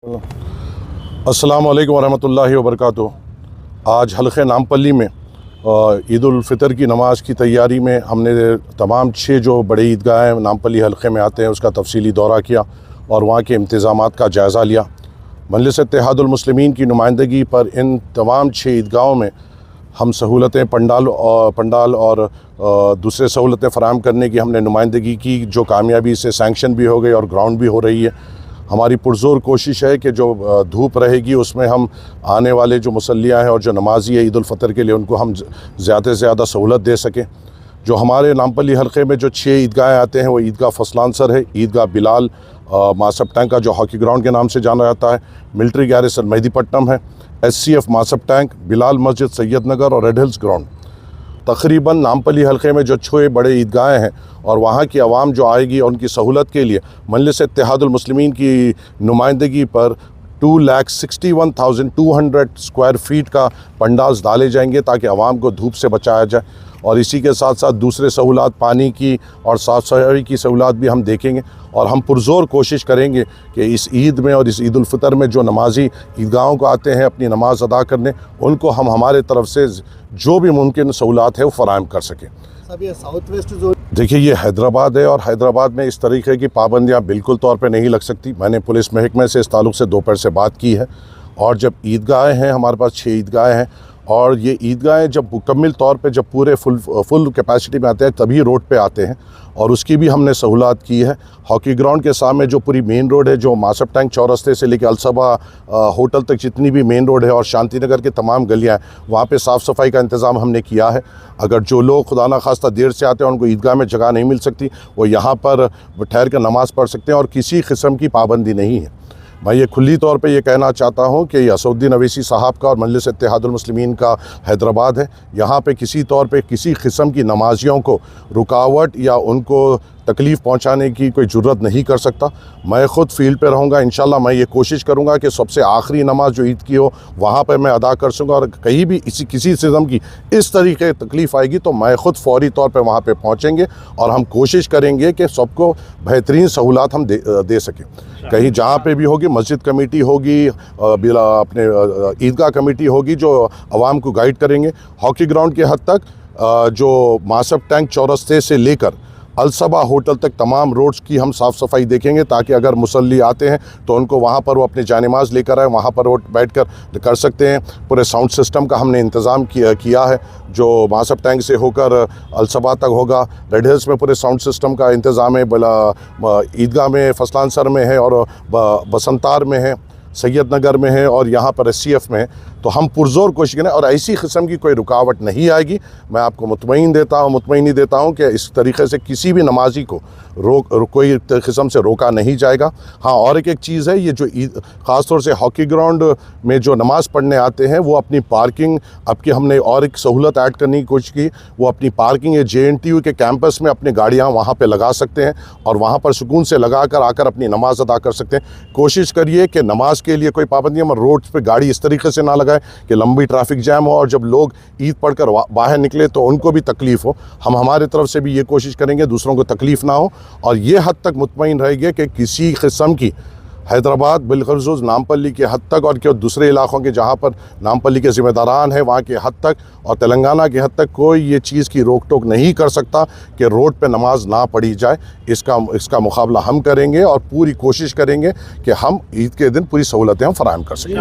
अस्सलाम वालेकुम वरहमतुल्लाहि वबरकातुहू। आज हल्क़े नामपल्ली में ईद उल फ़ितर की नमाज़ की तैयारी में हमने तमाम 6 जो बड़े ईदगाह नामपल्ली हल्क़े में आते हैं उसका तफसीली दौरा किया और वहाँ के इंतज़ामात का जायज़ा लिया। मजलिस इत्तेहादुल मुस्लिमीन की नुमाइंदगी पर इन तमाम 6 ईदगाहों में हम सहूलतें पंडाल और दूसरे सहूलतें फ़राहम करने की हमने नुमाइंदगी की, जो कामयाबी से सैंक्शन भी हो गई और ग्राउंड भी हो रही है। हमारी पुरज़ोर कोशिश है कि जो धूप रहेगी उसमें हम आने वाले जो मुसल्लियाँ हैं और जो नमाजी है ईद उल फ़ितर के लिए उनको हम ज़्यादा से ज़्यादा सहूलत दे सकें। जो हमारे नामपल्ली हल्क़े में जो 6 ईदगाह आते हैं वो ईदगाह फसलानसर है, ईदगाह बिलाल मासब टैंक का जो हॉकी ग्राउंड के नाम से जाना जाता है, मिलिट्री गैरिसन मेहदीपट्टनम है, SCF मासब टैंक, बिलाल मस्जिद सैयद नगर और रेड हिल्स ग्राउंड। तकरीबन नामपल्ली हल्क़े में जो 6 बड़े ईदगाहें हैं और वहाँ की आवाम जो आएगी और उनकी सहूलत के लिए मजलिस इत्तेहादुल मुस्लिमीन की नुमाइंदगी पर 2,61,200 स्क्वायर फीट का पंडाल्स डाले जाएंगे ताकि आवाम को धूप से बचाया जाए। और इसी के साथ साथ दूसरे सहूलत पानी की और साफ़ सफाई की सहूलत भी हम देखेंगे और हम पुरज़ोर कोशिश करेंगे कि इस ईद में और इस ईद उल फ़ितर में जो नमाजी ईदगाहों को आते हैं अपनी नमाज अदा करने, उनको हम हमारे तरफ से जो भी मुमकिन सहूलत है वो फ़राहम कर सकें। सब ये साउथ वेस्ट जोन, देखिए ये हैदराबाद है और हैदराबाद में इस तरीके की पाबंदियाँ बिल्कुल तौर पे नहीं लग सकती। मैंने पुलिस महकमे से इस ताल्लुक़ से दोपहर से बात की है और जब ईदगाहें हैं, हमारे पास 6 ईदगाहें हैं और ये ईदगाहें जब मुकम्मल तौर पे जब पूरे फुल कैपेसिटी में आते हैं तभी रोड पे आते हैं और उसकी भी हमने सहूलत की है। हॉकी ग्राउंड के सामने जो पूरी मेन रोड है, जो मासब टैंक चौरस्ते से लेकर अलसबा होटल तक जितनी भी मेन रोड है और शांति नगर के तमाम गलियाँ हैं, वहाँ पे साफ़ सफाई का इंतज़ाम हमने किया है। अगर जो लोग खुदा न खास्ता देर से आते हैं उनको ईदगाह में जगह नहीं मिल सकती, वो यहाँ पर ठहर कर नमाज़ पढ़ सकते हैं और किसी किस्म की पाबंदी नहीं है। मैं ये खुली तौर पे ये कहना चाहता हूँ कि असदुद्दीन अवैसी साहब का और मजलिस इत्तेहादुल मुस्लिमीन का हैदराबाद है, यहाँ पे किसी तौर पे किसी किस्म की नमाजियों को रुकावट या उनको तकलीफ़ पहुँचाने की कोई ज़रूरत नहीं कर सकता। मैं ख़ुद फील्ड पे रहूँगा, इंशाल्लाह मैं ये कोशिश करूँगा कि सबसे आखिरी नमाज जो ईद की हो वहाँ पे मैं अदा कर सकूँगा और कहीं भी किसी किस्म की इस तरीके की तकलीफ़ आएगी तो मैं ख़ुद फ़ौरी तौर पे वहाँ पे पहुँचेंगे और हम कोशिश करेंगे कि सबको बेहतरीन सहूलत हम दे सकें। कहीं जहाँ पे भी होगी मस्जिद कमेटी होगी, अपने ईदगाह कमेटी होगी जो आवाम को गाइड करेंगे। हॉकी ग्राउंड के हद तक जो मासब टैंक चौरस्ते से लेकर अलसबा होटल तक तमाम रोड्स की हम साफ़ सफाई देखेंगे ताकि अगर मुसल्ली आते हैं तो उनको वहाँ पर वो अपने जानिमाज़ लेकर आए, वहाँ पर वो बैठ कर सकते हैं। पूरे साउंड सिस्टम का हमने इंतज़ाम किया है जो मासब टैंक से होकर अलसबा तक होगा। रेड हिल्स में पूरे साउंड सिस्टम का इंतज़ाम है, ईदगाह में फसलानसर में है और बसंतार में है, सैयद नगर में है और यहाँ पर SCF में है। तो हम पुरज़ोर कोशिश करें और ऐसी किस्म की कोई रुकावट नहीं आएगी। मैं आपको मुतमईन देता हूँ कि इस तरीके से किसी भी नमाजी को कोई किस्म से रोका नहीं जाएगा। हाँ, और एक चीज़ है, ये जो ख़ास तौर से हॉकी ग्राउंड में जो नमाज़ पढ़ने आते हैं वो अपनी पार्किंग, अब की हमने और एक सहूलत ऐड करने की कोशिश की, वो अपनी पार्किंग JNTU के कैंपस में अपनी गाड़ियाँ वहाँ पर लगा सकते हैं और वहाँ पर सुकून से लगा कर आकर अपनी नमाज अदा कर सकते हैं। कोशिश करिए कि नमाज के लिए कोई पाबंदी हम रोड पे गाड़ी इस तरीके से ना लगाए कि लंबी ट्रैफिक जैम हो और जब लोग ईद पढ़कर बाहर निकले तो उनको भी तकलीफ़ हो। हम हमारे तरफ से भी ये कोशिश करेंगे दूसरों को तकलीफ़ ना हो और ये हद तक मुतमईन रहेंगे कि किसी किस्म की हैदराबाद बिलखुसूस नामपल्ली के हद तक और दूसरे इलाक़ों के जहाँ पर नामपल्ली के ज़िम्मेदारान हैं वहाँ के हद तक और तेलंगाना के हद तक कोई ये चीज़ की रोक टोक नहीं कर सकता कि रोड पे नमाज ना पढ़ी जाए। इसका मुकाबला हम करेंगे और पूरी कोशिश करेंगे कि हम ईद के दिन पूरी सहूलतें हम फ़राहम कर सकें।